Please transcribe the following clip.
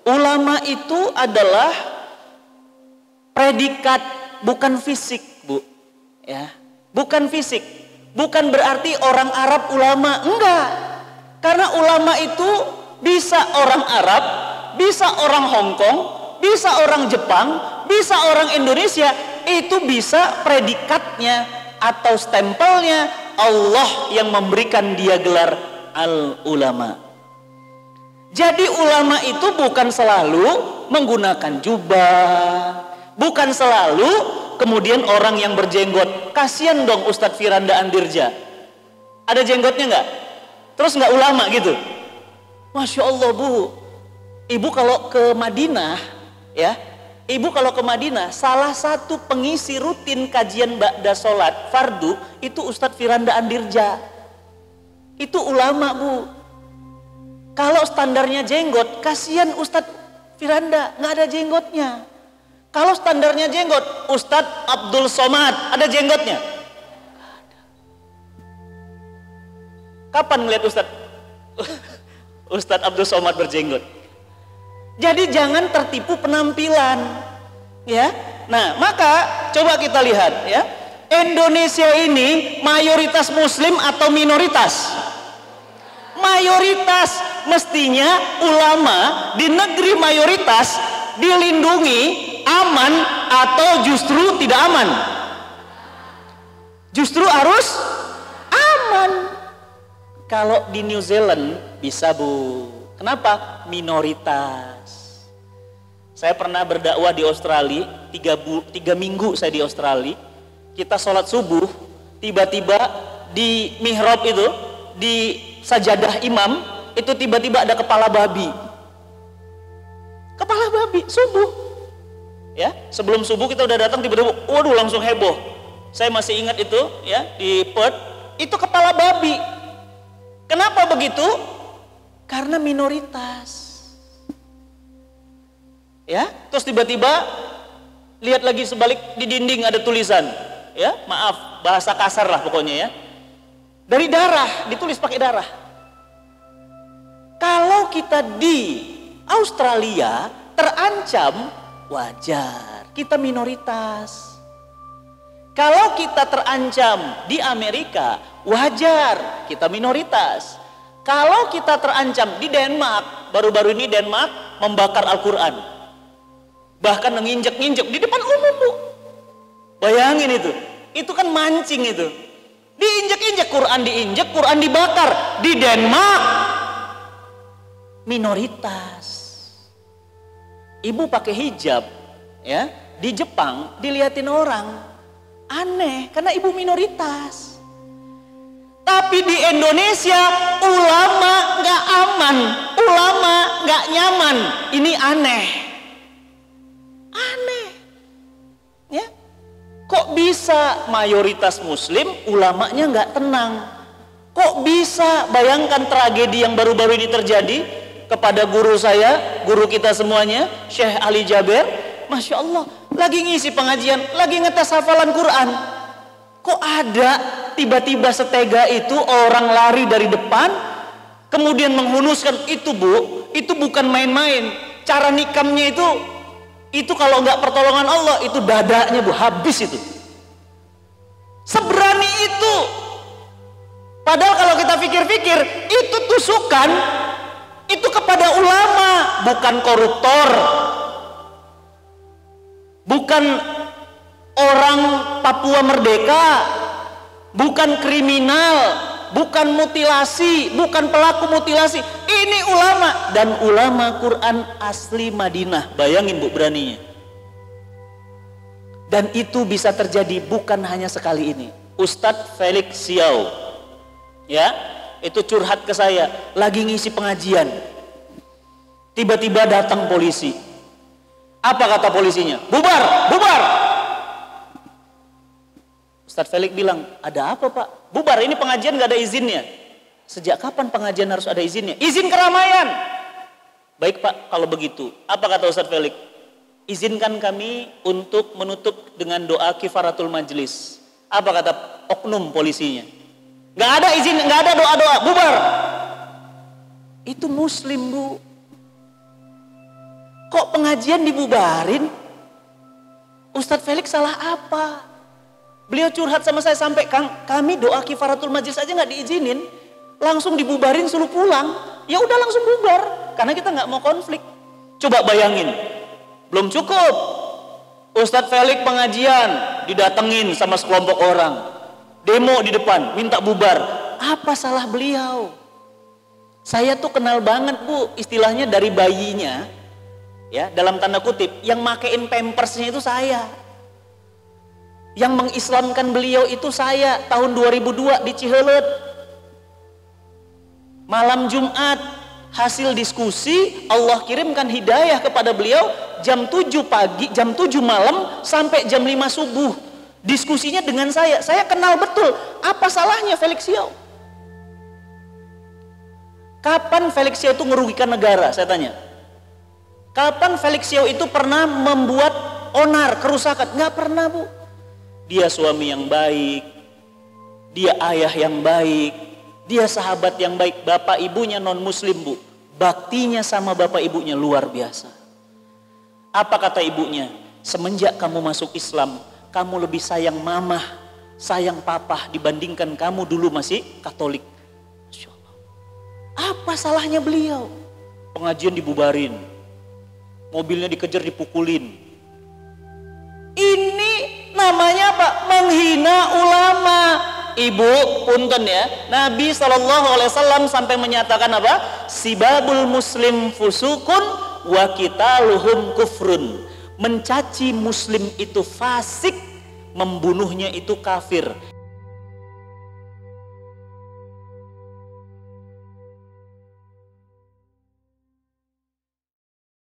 Ulama itu adalah predikat, bukan fisik, Bu. Ya, bukan fisik. Bukan berarti orang Arab ulama, enggak. Karena ulama itu bisa orang Arab, bisa orang Hong Kong, bisa orang Jepang, bisa orang Indonesia. Itu bisa predikatnya atau stempelnya Allah yang memberikan dia gelar al-ulama. Jadi ulama itu bukan selalu menggunakan jubah, bukan selalu kemudian orang yang berjenggot. Kasian dong Ustadz Firanda Andirja, ada jenggotnya nggak? Terus nggak ulama gitu? Masya Allah, Bu. Ibu kalau ke Madinah, ya, ibu kalau ke Madinah, salah satu pengisi rutin kajian ba'da sholat fardu itu Ustadz Firanda Andirja. Itu ulama, Bu. Kalau standarnya jenggot, kasihan Ustadz Firanda nggak ada jenggotnya. Kalau standarnya jenggot, Ustadz Abdul Somad ada jenggotnya? Nggak ada. Kapan ngeliat Ustadz Abdul Somad berjenggot? Jadi jangan tertipu penampilan, ya. Nah, maka coba kita lihat, ya. Indonesia ini mayoritas Muslim atau minoritas? Mayoritas. Mestinya ulama di negeri mayoritas dilindungi, aman, atau justru tidak aman? Justru harus aman. Kalau di New Zealand bisa, Bu. Kenapa? Minoritas. Saya pernah berdakwah di Australia, 3 minggu saya di Australia. Kita sholat subuh, tiba-tiba di mihrab itu, di sajadah imam, itu tiba-tiba ada kepala babi. Kepala babi, subuh. Ya, sebelum subuh kita udah datang, tiba-tiba, waduh, langsung heboh. Saya masih ingat itu, ya, di Perth, itu kepala babi. Kenapa begitu? Karena minoritas. Ya, terus tiba-tiba lihat lagi sebalik di dinding ada tulisan, ya, maaf, bahasa kasar lah pokoknya, ya. Dari darah, ditulis pakai darah. Kalau kita di Australia terancam, wajar, kita minoritas. Kalau kita terancam di Amerika, wajar, kita minoritas. Kalau kita terancam di Denmark, baru-baru ini Denmark membakar Al-Quran, bahkan menginjek-injek di depan umum, Bu. Bayangin itu kan mancing itu. Diinjek-injek, Quran diinjek, Quran dibakar di Denmark. Minoritas. Ibu pakai hijab, ya, di Jepang dilihatin orang aneh karena ibu minoritas. Tapi di Indonesia ulama nggak aman, ulama nggak nyaman. Ini aneh, aneh, ya. Kok bisa mayoritas Muslim, ulamanya nggak tenang? Kok bisa? Bayangkan tragedi yang baru-baru ini terjadi kepada guru saya, guru kita semuanya, Syekh Ali Jaber. Masya Allah, lagi ngisi pengajian, lagi ngetes hafalan Quran. Kok ada tiba-tiba setega itu orang lari dari depan, kemudian menghunuskan itu, Bu, itu bukan main-main. Cara nikamnya itu kalau nggak pertolongan Allah, itu dadanya, Bu, habis itu. Seberani itu. Padahal kalau kita pikir-pikir, itu tusukan, itu kepada ulama, bukan koruptor, bukan orang Papua Merdeka, bukan kriminal, bukan mutilasi, bukan pelaku mutilasi. Ini ulama, dan ulama Quran asli Madinah. Bayangin, Bu, beraninya. Dan itu bisa terjadi bukan hanya sekali ini. Ustadz Felix Siau, ya, itu curhat ke saya, lagi ngisi pengajian, tiba-tiba datang polisi. Apa kata polisinya? Bubar, bubar. Ustadz Felix bilang, ada apa, Pak? Bubar, ini pengajian gak ada izinnya. Sejak kapan pengajian harus ada izinnya? Izin keramaian. Baik, Pak, kalau begitu. Apa kata Ustadz Felix? Izinkan kami untuk menutup dengan doa kifaratul majlis. Apa kata oknum polisinya? Gak ada izin, gak ada doa-doa, bubar. Itu Muslim, Bu. Kok pengajian dibubarin? Ustadz Felix salah apa? Beliau curhat sama saya sampai, Kang, kami doa kifaratul majlis aja nggak diizinin, langsung dibubarin suruh pulang. Ya udah langsung bubar, karena kita nggak mau konflik. Coba bayangin, belum cukup. Ustadz Felix pengajian didatengin sama sekelompok orang, demo di depan, minta bubar. Apa salah beliau? Saya tuh kenal banget Bu, istilahnya dari bayinya, ya dalam tanda kutip, yang makein pampersnya itu saya. Yang mengislamkan beliau itu saya tahun 2002 di Cihelet. Malam Jumat, hasil diskusi, Allah kirimkan hidayah kepada beliau jam 7 pagi, jam 7 malam sampai jam 5 subuh. Diskusinya dengan saya kenal betul. Apa salahnya Felix Xiao? Kapan Felix Xiao itu ngerugikan negara? Saya tanya. Kapan Felix Xiao itu pernah membuat onar, kerusakan? Nggak pernah Bu. Dia suami yang baik, dia ayah yang baik, dia sahabat yang baik. Bapak ibunya non muslim Bu, baktinya sama bapak ibunya luar biasa. Apa kata ibunya? Semenjak kamu masuk Islam, kamu lebih sayang mamah, sayang papa dibandingkan kamu dulu masih Katolik. Masya Allah. Apa salahnya beliau? Pengajian dibubarin, mobilnya dikejar dipukulin. Ini namanya apa? Menghina ulama. Ibu, punten ya, Nabi SAW sampai menyatakan apa? Sibabul muslim fusukun wa qitaluhum kufrun. Mencaci muslim itu fasik, membunuhnya itu kafir.